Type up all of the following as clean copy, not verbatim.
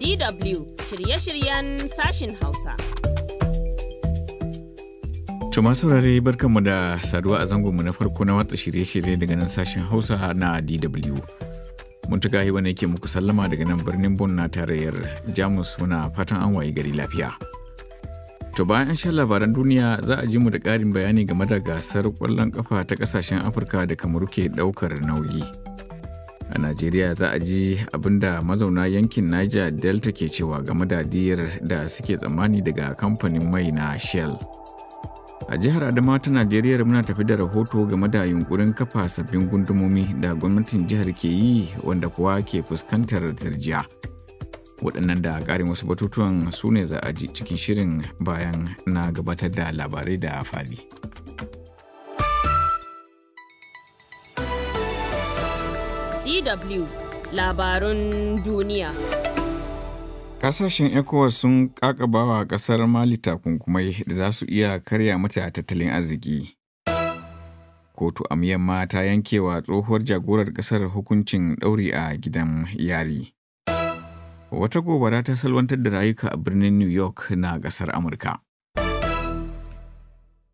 DW shirye-shiryen sashin Hausa. Tuma saurare barkanmu da saduwa a zangonmu na farko na watsa shirye-shirye daga nan sashen Hausa na DW. Mun tuka yi wani yake muku sallama daga nan birnin Bonn na tarayyar Jamus, muna fatan an waye gari lafiya. To bayan an sha labaran duniya za a ji mu da ƙarin bayani game da gasar ƙwallon ƙafa ta ƙasashen Afirka da Kamaru ke ɗaukar nauyi. A Najeriya za a ji abinda mazauna yankin Niger Delta ke cewa game da diyar da suke tsammani daga kamfanin mai na Shell. A jihar Adamawa ta Najeriya muna tafi da rahoto game da yunkurin kafa sabbin gundumomi da gwamnatin jihar ke yi wanda kuwa ke fuskantar tarjiya. Waɗannan da ƙarin wasu batutuwan su ne za a ji cikin shirin bayan na gabatar da labarai da fari. DW labarun duniya. Ƙasashen ECOWAS sun ƙaƙabawa ƙasar Mali takunkumai da za su iya karya mata tattalin arziki. Kotu a Myanmar ta yankewa tsohuwar jagorar ƙasar hukuncin ɗauri a gidan yari. Wata gobara ta salwantar da rayuka a birnin New York na ƙasar Amurka.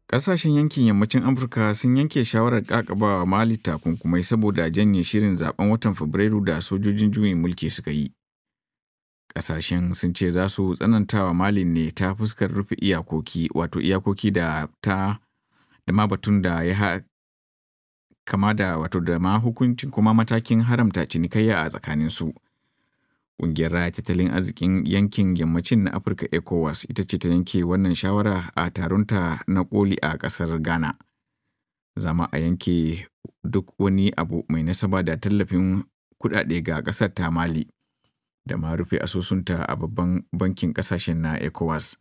Ƙasashen yankin yammacin Afirka sun yanke shawarar ƙaƙabawa Mali takunkumai saboda janye shirin zaben watan Fabrairu da sojojin juyin mulki suka yi. Ƙasashen sun ce za su tsanantawa Mali ne ta fuskar rufe iyakoki, wato iyakoki da ma batun da ya kama da wato da ma hukuncin kuma matakin haramta cinikayya a tsakaninsu. Ƙungiyar raya tattalin arzikin yankin yammacin na Afirka ECOWAS ita ce ta yanke wannan shawara a taronta na koli a ƙasar Ghana. Zama a yanke duk wani abu mai nasaba da tallafin kuɗaɗe ga ƙasar ta Mali da ma rufe asusunta a babban bankin ƙasashen na ECOWAS.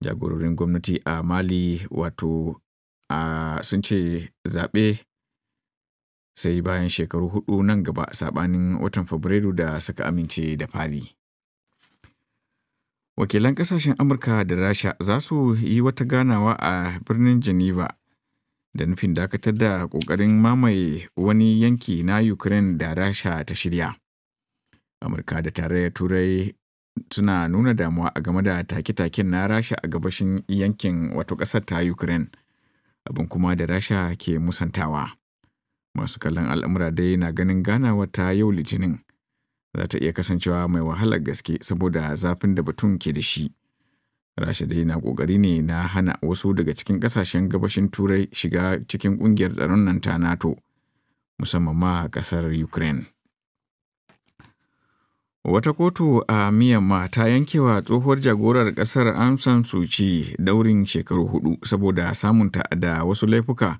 Jagororin gwamnati a Mali wato sun ce zaɓe sai bayan shekaru 4 nan gaba saɓanin watan Fabrairu da suka amince da fari. Wakilan ƙasashen Amurka da Rasha za su yi wata ganawa a birnin Geneva da nufin dakatar da ƙoƙarin mamaye wani yanki na Ukraine da Rasha ta shirya. Amurka da Tarayyar Turai suna nuna damuwa a game da take-taken na Rasha a gabashin yankin wato ƙasar ta Ukraine, abin kuma da Rasha ke musantawa. Masu kallon al'amura dai na ganin ganawa ta yau Litinin za ta iya kasancewa mai wahalar gaske saboda zafin da batun ke da shi. Rasha dai na ƙoƙari ne na hana wasu daga cikin ƙasashen gabashin Turai shiga cikin ƙungiyar tsaron nan ta NATO, musamman ma ƙasar Ukraine. Wata kotu a Myanmar ta yankewa tsohuwar jagorar ƙasar Aung San Suu Kyi daurin shekaru 4 saboda samunta da wasu laifuka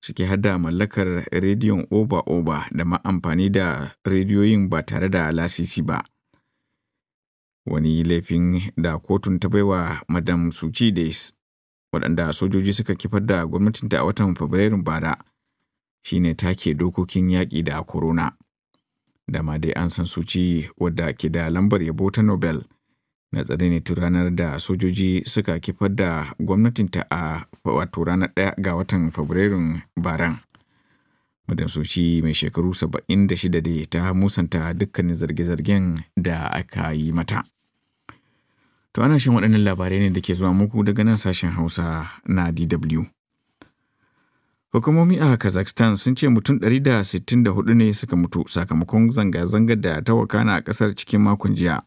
ciki hada mallakar rediyon oba-oba da ma amfani da rediyoyin ba tare da lasisi ba. Wani laifin da kotun ta baiwa Madam Suu Kyi Days, waɗanda sojoji suka kifar da gwamnatinta a watan Fabrairun bara, shine take dokokin yaƙi da corona. Dama dai Aung San Suu Kyi wadda ke da lambar yabo ta Nobel na tsare ne tun ranar da sojoji suka kifar da gwamnatinta a wato ranar 1 ga watan Fabrairun baran. Madam Suu Kyi mai shekaru 76 da ta musanta dukkanin zarge-zargen da aka yi mata. To ana shan waɗannan labarai ne da ke zuwa muku daga nan sashen Hausa na DW. Hukumomi a Kazakhstan sun ce mutum 164 ne suka mutu sakamakon zanga-zangar da ta wakana a ƙasar cikin makon jiya.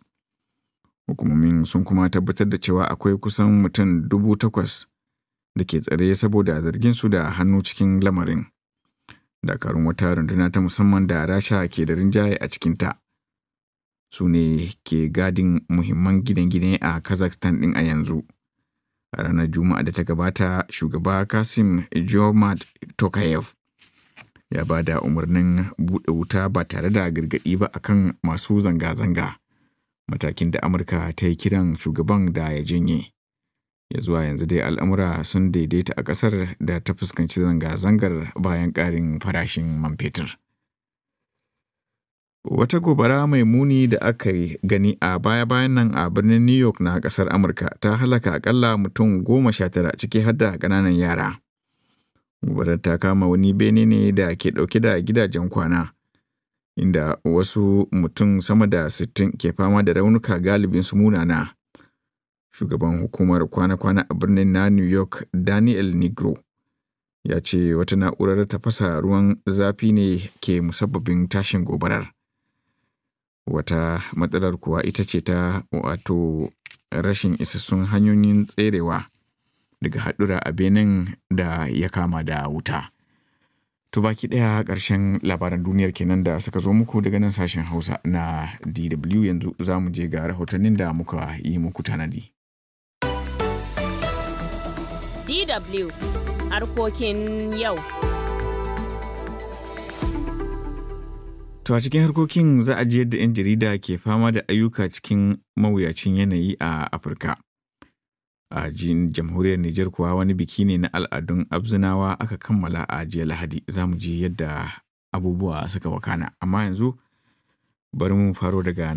Hukumomin sun kuma tabbatar da cewa akwai kusan mutum 8,000 da ke tsare saboda zargin su da hannu cikin lamarin. Dakarun wata runduna ta musamman da Rasha ke da rinjaye a cikinta su ne ke gadin muhimman gine-gine a Kazakhstan ɗin a yanzu. A ranar Juma'a da ta gabata, shugaba Kasim Jomart Tokayev ya ba da umarnin buɗe wuta ba tare da gargaɗi ba akan masu zanga-zanga. Matakin da Amurka ta yi kiran shugaban da ya janye. Ya zuwa yanzu dai al'amura sun daidaita a ƙasar da ta fuskanci zanga-zangar bayan ƙarin farashin man fetur. Wata gobara mai muni da aka gani a baya-bayan nan a birnin New York na ƙasar Amurka ta halaka akalla mutum 19 ciki har da ƙananan yara. Gobarar ta kama wani bene ne da ke ɗauke da gidajen kwana, inda wasu mutum sama da 60 ke fama da raunuka galibin su munana. Shugaban hukumar kwana-kwana a birnin na New York, Daniel Negro, ya ce wata na'urar tafasa ruwan zafi ne ke musabbabin tashin gobarar. Wata matsalar kuwa ita ce ta rashin isassun hanyoyin tserewa daga haɗura a benin da ya kama da wuta. To baki ɗaya ƙarshen labaran duniyar kenan da suka zo muku daga nan sashen Hausa na DW. Yanzu za mu je ga rahotannin da muka yi muku tanadi. DW harkokin yau. To a cikin harkokin za a ji yadda 'yan jarida ke fama da ayyuka cikin mawuyacin yanayi a Afirka. A jamhuriyar Nijar kuwa wani biki ne na al'adun Abzinawa aka kammala a jiya Lahadi. Za mu ji yadda abubuwa suka wakana. Amma yanzu bari mu faro daga